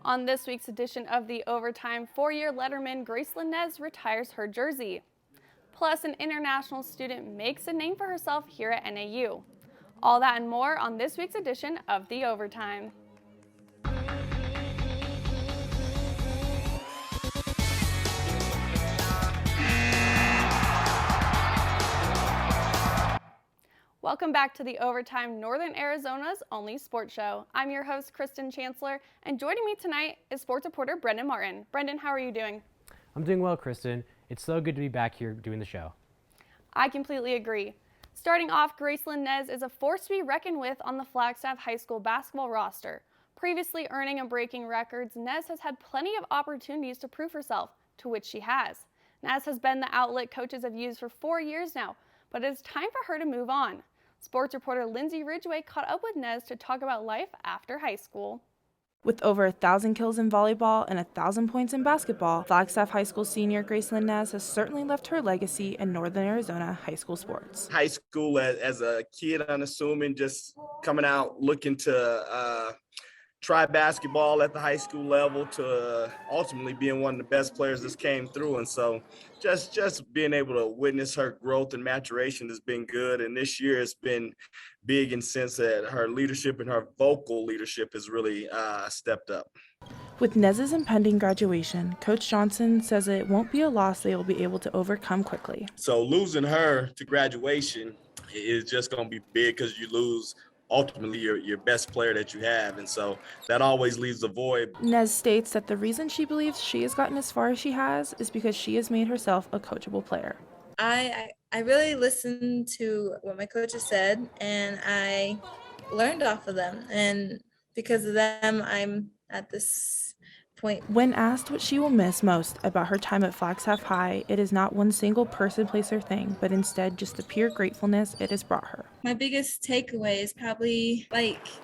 On this week's edition of the Overtime, four-year letterman Gracelyn Nez retires her jersey. Plus, an international student makes a name for herself here at NAU. All that and more on this week's edition of the Overtime. Welcome back to the Overtime, Northern Arizona's only sports show. I'm your host, Kristen Chancellor, and joining me tonight is sports reporter Brendan Martin. Brendan, how are you doing? I'm doing well, Kristen. It's so good to be back here doing the show. I completely agree. Starting off, Gracelyn Nez is a force to be reckoned with on the Flagstaff High School basketball roster. Previously earning and breaking records, Nez has had plenty of opportunities to prove herself, to which she has. Nez has been the outlet coaches have used for 4 years now, but it is time for her to move on. Sports reporter Lindsay Ridgway caught up with Nez to talk about life after high school. With over 1,000 kills in volleyball and 1,000 points in basketball, Flagstaff High School senior Gracelyn Nez has certainly left her legacy in Northern Arizona high school sports. High school as a kid, unassuming, just coming out looking to try basketball at the high school level to ultimately being one of the best players that's came through. And so just being able to witness her growth and maturation has been good. And this year has been big in the sense that her leadership and her vocal leadership has really stepped up. With Nez's impending graduation, Coach Johnson says it won't be a loss they will be able to overcome quickly. So losing her to graduation is just going to be big because you lose ultimately your best player that you have, and so that always leaves a void. Nez states that the reason she believes she has gotten as far as she has is because she has made herself a coachable player. I really listened to what my coaches said, and I learned off of them, and because of them, I'm at this point. When asked what she will miss most about her time at Flagstaff High, it is not one single person, place, or thing, but instead just the pure gratefulness it has brought her. My biggest takeaway is probably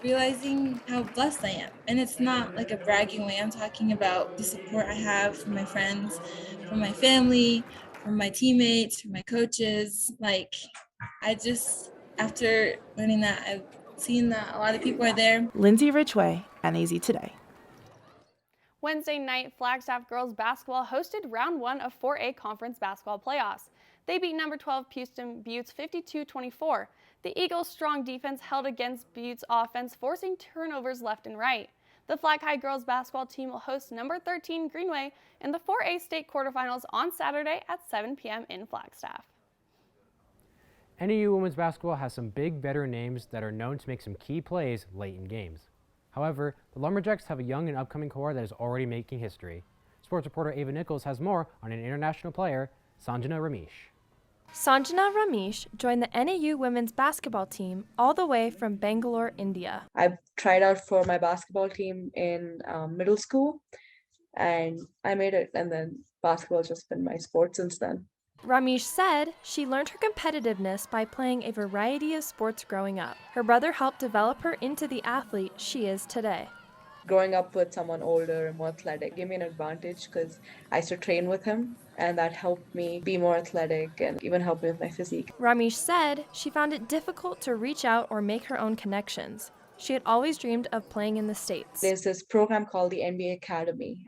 realizing how blessed I am. And it's not like a bragging way. I'm talking about the support I have from my friends, from my family, from my teammates, from my coaches. After learning that, I've seen that a lot of people are there. Lindsay Ridgway, NAZ Today. Wednesday night, Flagstaff girls basketball hosted round 1 of 4A conference basketball playoffs. They beat number 12 Houston Buttes 52-24. The Eagles' strong defense held against Buttes' offense, forcing turnovers left and right. The Flag High girls basketball team will host number 13 Greenway in the 4A state quarterfinals on Saturday at 7 p.m. in Flagstaff. NAU women's basketball has some big veteran names that are known to make some key plays late in games. However, the Lumberjacks have a young and upcoming core that is already making history. Sports reporter Ava Nichols has more on an international player, Sanjana Ramesh. Sanjana Ramesh joined the NAU women's basketball team all the way from Bangalore, India. I tried out for my basketball team in middle school, and I made it, and then basketball's just been my sport since then. Ramesh said she learned her competitiveness by playing a variety of sports growing up. Her brother helped develop her into the athlete she is today. Growing up with someone older and more athletic gave me an advantage because I used to train with him, and that helped me be more athletic and even helped me with my physique. Ramesh said she found it difficult to reach out or make her own connections. She had always dreamed of playing in the States. There's this program called the NBA Academy,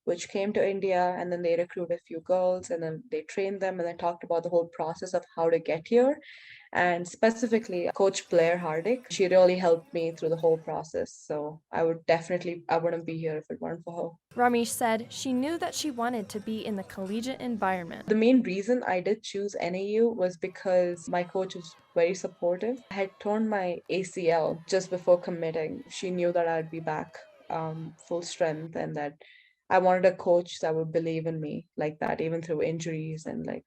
which came to India, and then they recruited a few girls, and then they trained them, and then talked about the whole process of how to get here. And specifically, Coach Blair Hardick, she really helped me through the whole process. So I wouldn't be here if it weren't for her. Ramesh said she knew that she wanted to be in the collegiate environment. The main reason I did choose NAU was because my coach was very supportive. I had torn my ACL just before committing. She knew that I'd be back full strength, and that I wanted a coach that would believe in me like that, even through injuries and a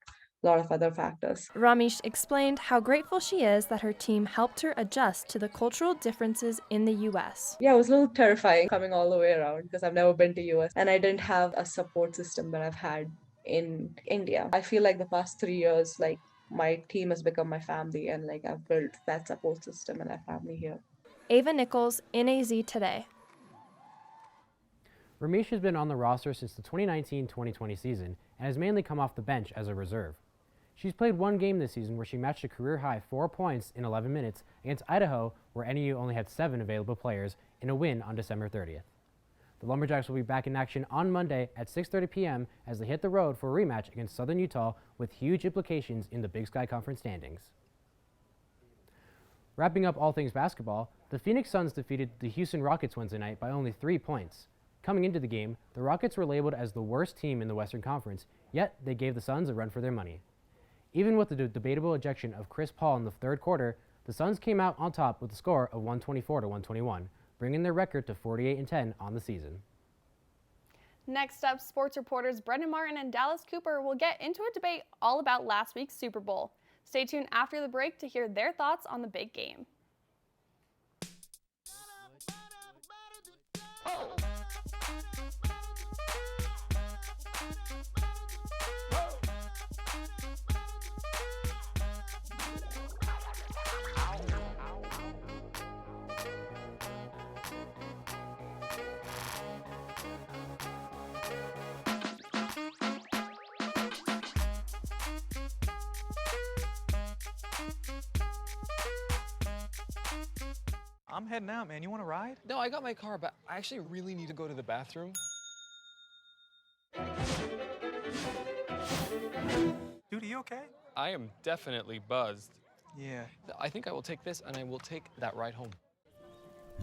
lot of other factors. Ramesh explained how grateful she is that her team helped her adjust to the cultural differences in the U.S. Yeah, it was a little terrifying coming all the way around because I've never been to U.S. and I didn't have a support system that I've had in India. I feel like the past 3 years, my team has become my family, and I've built that support system and that family here. Ava Nichols, NAZ Today. Ramesh has been on the roster since the 2019-2020 season and has mainly come off the bench as a reserve. She's played one game this season where she matched a career-high 4 points in 11 minutes against Idaho, where NAU only had 7 available players, in a win on December 30th. The Lumberjacks will be back in action on Monday at 6:30 p.m. as they hit the road for a rematch against Southern Utah with huge implications in the Big Sky Conference standings. Wrapping up all things basketball, the Phoenix Suns defeated the Houston Rockets Wednesday night by only 3 points. Coming into the game, the Rockets were labeled as the worst team in the Western Conference, yet they gave the Suns a run for their money. Even with the debatable ejection of Chris Paul in the third quarter, the Suns came out on top with a score of 124-121, bringing their record to 48-10 on the season. Next up, sports reporters Brendan Martin and Dallas Cooper will get into a debate all about last week's Super Bowl. Stay tuned after the break to hear their thoughts on the big game. I'm heading out, man. You want to ride? No, I got my car, but I actually really need to go to the bathroom. Dude, are you okay? I am definitely buzzed. Yeah. I think I will take this and I will take that ride home.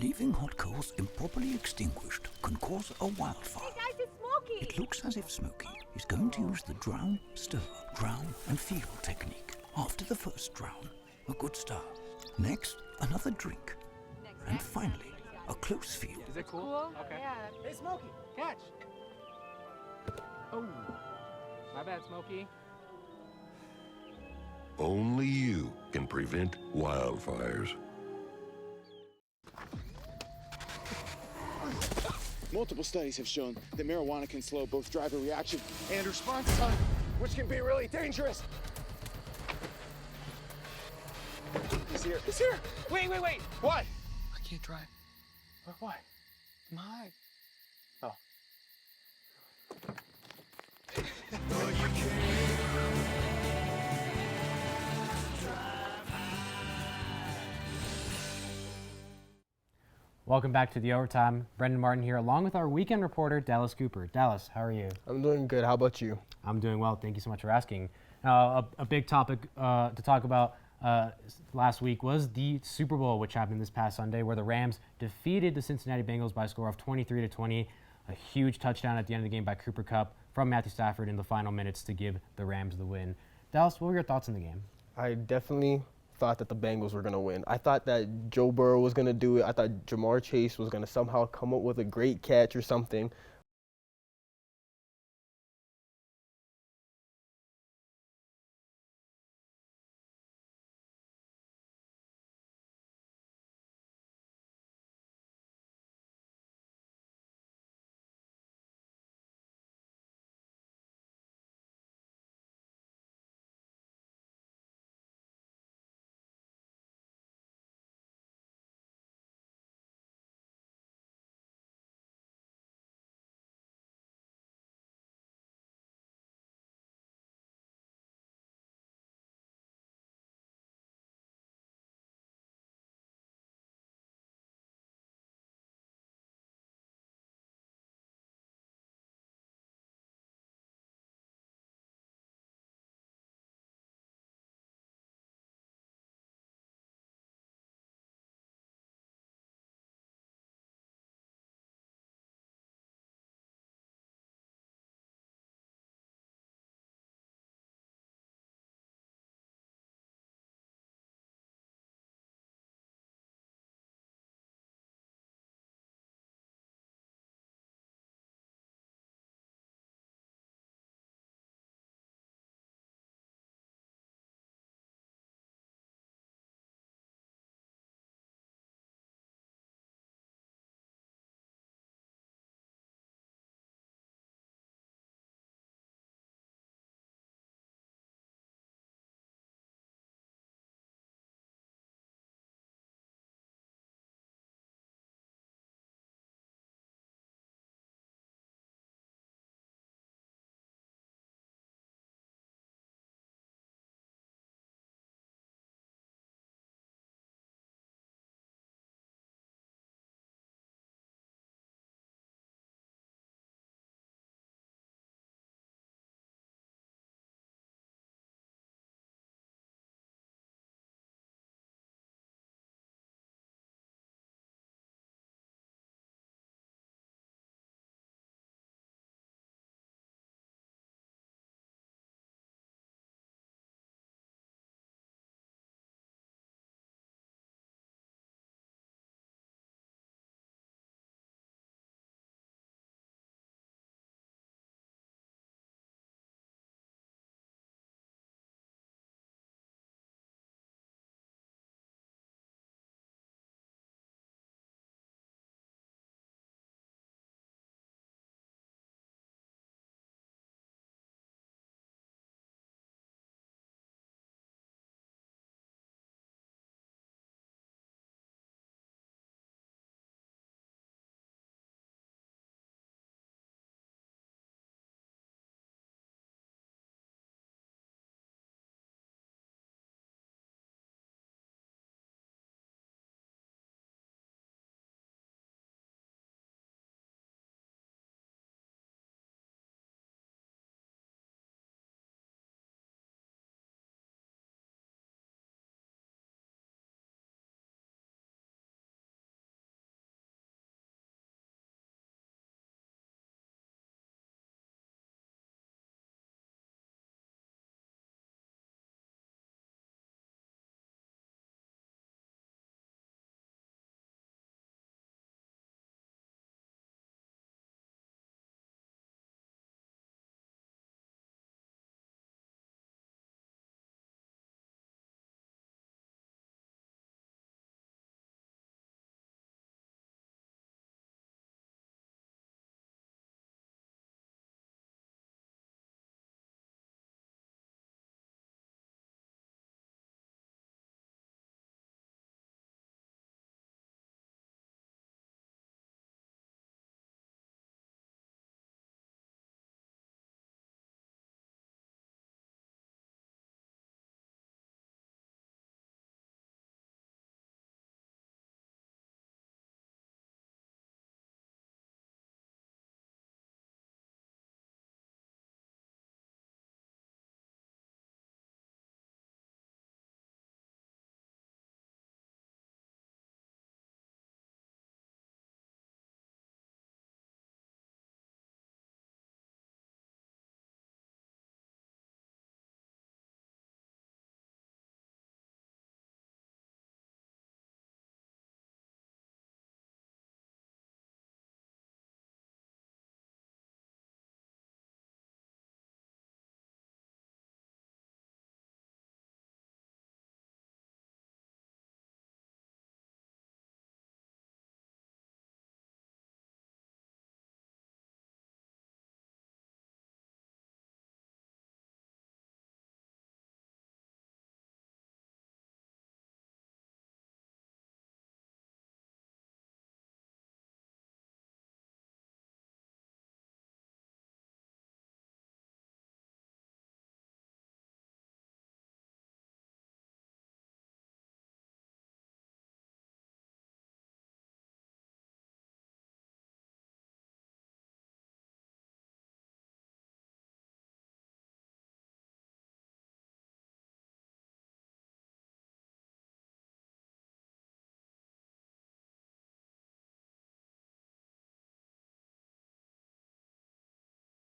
Leaving hot coals improperly extinguished can cause a wildfire. Hey guys, it's Smokey! It looks as if Smokey is going to use the drown, stir, drown, and feel technique. After the first drown, a good start. Next, another drink. And finally, a close feel. Is it cool? Okay. Yeah. Hey, Smokey, catch. Oh, my bad, Smokey. Only you can prevent wildfires. Multiple studies have shown that marijuana can slow both driver reaction and response time, which can be really dangerous. He's here. He's here. Wait. What? I can't drive. Why? My. Oh. Welcome back to the Overtime. Brendan Martin here, along with our weekend reporter, Dallas Cooper. Dallas, how are you? I'm doing good. How about you? I'm doing well. Thank you so much for asking. A big topic to talk about last week was the Super Bowl, which happened this past Sunday, where the Rams defeated the Cincinnati Bengals by a score of 23-20. A huge touchdown at the end of the game by Cooper Kupp from Matthew Stafford in the final minutes to give the Rams the win. Dallas, what were your thoughts on the game? I definitely thought that the Bengals were going to win. I thought that Joe Burrow was going to do it. I thought Jamar Chase was going to somehow come up with a great catch or something.